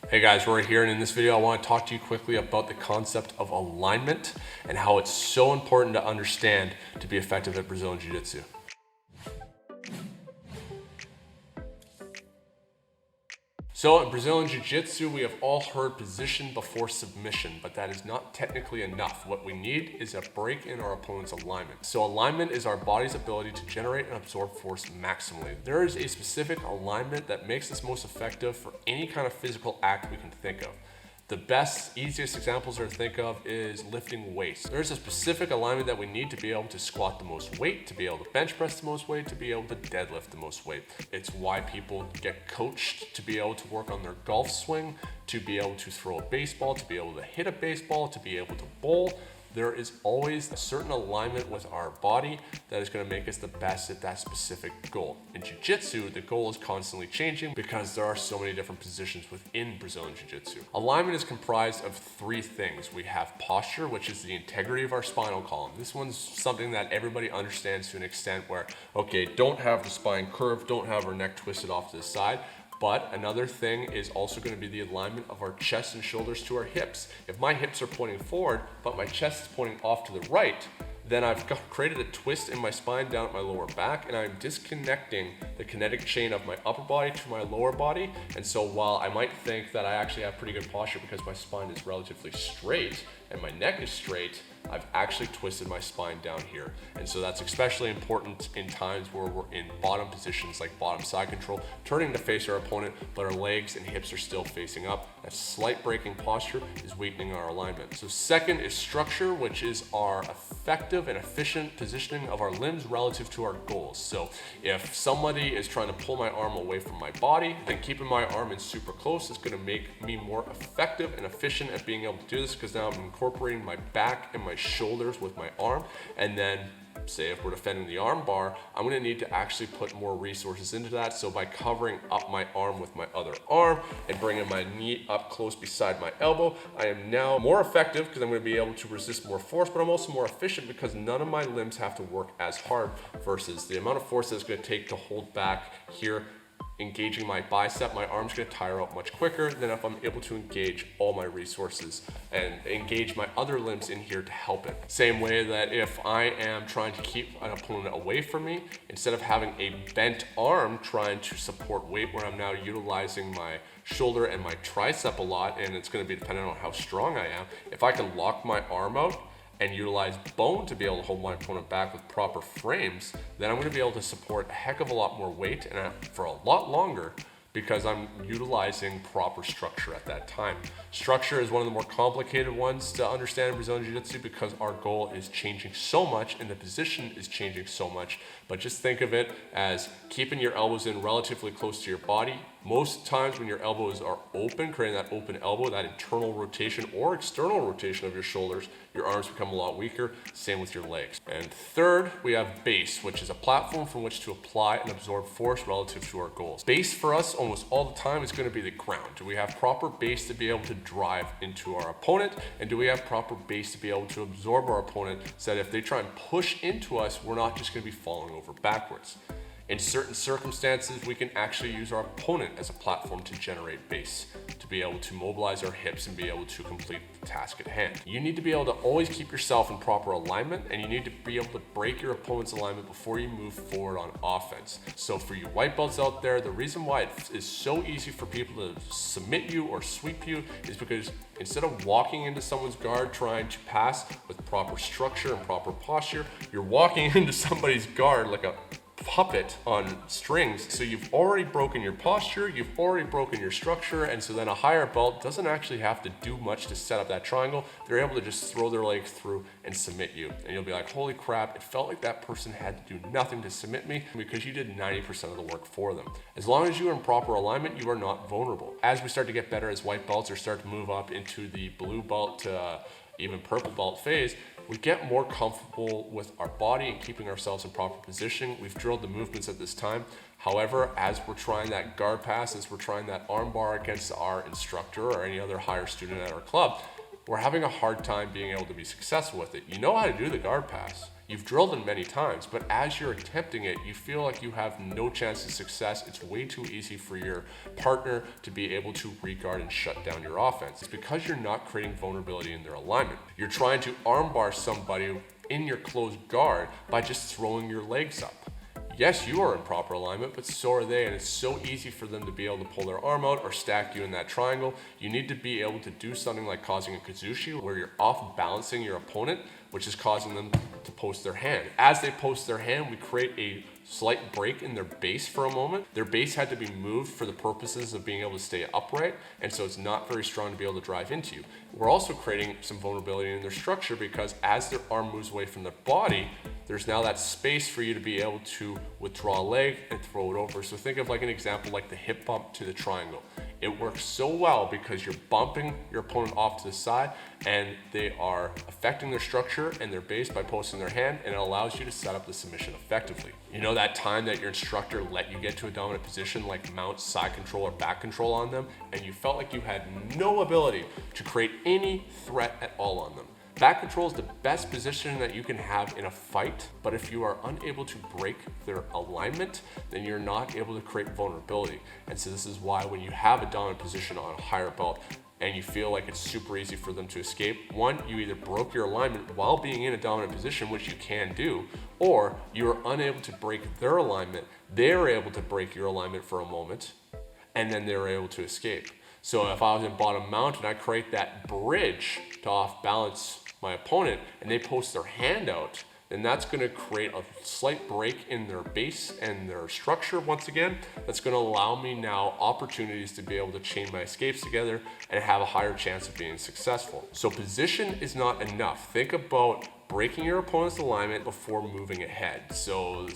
Hey guys, Rory here, and in this video I want to talk to you quickly about the concept of alignment and how it's so important to understand to be effective at Brazilian Jiu-Jitsu. So in Brazilian Jiu-Jitsu, we have all heard position before submission, but that is not technically enough. What we need is a break in our opponent's alignment. So alignment is our body's ability to generate and absorb force maximally. There is a specific alignment that makes us most effective for any kind of physical act we can think of. The best, easiest examples to think of is lifting weights. There's a specific alignment that we need to be able to squat the most weight, to be able to bench press the most weight, to be able to deadlift the most weight. It's why people get coached to be able to work on their golf swing, to be able to throw a baseball, to be able to hit a baseball, to be able to bowl. There is always a certain alignment with our body that is going to make us the best at that specific goal. In Jiu-Jitsu, the goal is constantly changing because there are so many different positions within Brazilian Jiu-Jitsu. Alignment is comprised of three things. We have posture, which is the integrity of our spinal column. This one's something that everybody understands to an extent where, okay, don't have the spine curved, don't have our neck twisted off to the side. But another thing is also going to be the alignment of our chest and shoulders to our hips. If my hips are pointing forward, but my chest is pointing off to the right, then I've created a twist in my spine down at my lower back, and I'm disconnecting the kinetic chain of my upper body to my lower body. And so while I might think that I actually have pretty good posture because my spine is relatively straight and my neck is straight, I've actually twisted my spine down here. And so that's especially important in times where we're in bottom positions like bottom side control, turning to face our opponent, but our legs and hips are still facing up. That slight breaking posture is weakening our alignment. So second is structure, which is our effective and efficient positioning of our limbs relative to our goals. So if somebody is trying to pull my arm away from my body, then keeping my arm in super close is going to make me more effective and efficient at being able to do this, because now I'm incorporating my back and my shoulders with my arm. And then say if we're defending the arm bar, I'm going to need to actually put more resources into that. So by covering up my arm with my other arm and bringing my knee up close beside my elbow, I am now more effective because I'm going to be able to resist more force, but I'm also more efficient because none of my limbs have to work as hard versus the amount of force that it's going to take to hold back here. Engaging my bicep, my arm's going to tire out much quicker than if I'm able to engage all my resources and engage my other limbs in here to help it. Same way that if I am trying to keep an opponent away from me, instead of having a bent arm trying to support weight where I'm now utilizing my shoulder and my tricep a lot, and it's going to be dependent on how strong I am, if I can lock my arm out and utilize bone to be able to hold my opponent back with proper frames, then I'm going to be able to support a heck of a lot more weight and for a lot longer, because I'm utilizing proper structure at that time. Structure is one of the more complicated ones to understand in Brazilian Jiu-Jitsu because our goal is changing so much and the position is changing so much. But just think of it as keeping your elbows in relatively close to your body. Most times when your elbows are open, creating that open elbow, that internal rotation or external rotation of your shoulders, your arms become a lot weaker. Same with your legs. And third, we have base, which is a platform from which to apply and absorb force relative to our goals. Base for us almost all the time is going to be the ground. Do we have proper base to be able to drive into our opponent? And do we have proper base to be able to absorb our opponent so that if they try and push into us, we're not just going to be falling over backwards? In certain circumstances, we can actually use our opponent as a platform to generate base, to be able to mobilize our hips and be able to complete the task at hand. You need to be able to always keep yourself in proper alignment, and you need to be able to break your opponent's alignment before you move forward on offense. So for you white belts out there, the reason why it is so easy for people to submit you or sweep you is because instead of walking into someone's guard trying to pass with proper structure and proper posture, you're walking into somebody's guard like a puppet on strings. So you've already broken your posture, you've already broken your structure, and so then a higher belt doesn't actually have to do much to set up that triangle. They're able to just throw their leg through and submit you. And you'll be like, holy crap, it felt like that person had to do nothing to submit me because you did 90% of the work for them. As long as you are in proper alignment, you are not vulnerable. As we start to get better as white belts or start to move up into the blue belt to even purple belt phase, we get more comfortable with our body and keeping ourselves in proper position. We've drilled the movements at this time. However, as we're trying that guard pass, as we're trying that arm bar against our instructor or any other higher student at our club, we're having a hard time being able to be successful with it. You know how to do the guard pass. You've drilled it many times, but as you're attempting it, you feel like you have no chance of success. It's way too easy for your partner to be able to re-guard and shut down your offense. It's because you're not creating vulnerability in their alignment. You're trying to armbar somebody in your closed guard by just throwing your legs up. Yes, you are in proper alignment, but so are they, and it's so easy for them to be able to pull their arm out or stack you in that triangle. You need to be able to do something like causing a kazushi, where you're off balancing your opponent, which is causing them to post their hand. As they post their hand, we create a slight break in their base for a moment. Their base had to be moved for the purposes of being able to stay upright, and so it's not very strong to be able to drive into you. We're also creating some vulnerability in their structure because as their arm moves away from their body, there's now that space for you to be able to withdraw a leg and throw it over. So think of like an example like the hip bump to the triangle. It works so well because you're bumping your opponent off to the side and they are affecting their structure and their base by posting their hand, and it allows you to set up the submission effectively. You know that time that your instructor let you get to a dominant position like mount, side control, or back control on them, and you felt like you had no ability to create any threat at all on them. Back control is the best position that you can have in a fight, but if you are unable to break their alignment, then you're not able to create vulnerability. And so this is why when you have a dominant position on a higher belt and you feel like it's super easy for them to escape, one, you either broke your alignment while being in a dominant position, which you can do, or you are unable to break their alignment. They're able to break your alignment for a moment, and then they're able to escape. So if I was in bottom mount and I create that bridge to off balance my opponent and they post their hand out, then that's going to create a slight break in their base and their structure once again. That's going to allow me now opportunities to be able to chain my escapes together and have a higher chance of being successful. So position is not enough. Think about breaking your opponent's alignment before moving ahead. So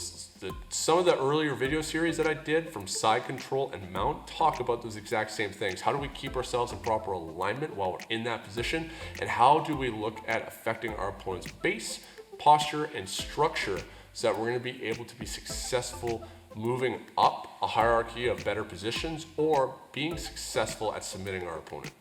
some of the earlier video series that I did from side control and mount talk about those exact same things. How do we keep ourselves in proper alignment while we're in that position? And how do we look at affecting our opponent's base, posture, and structure so that we're going to be able to be successful moving up a hierarchy of better positions or being successful at submitting our opponent?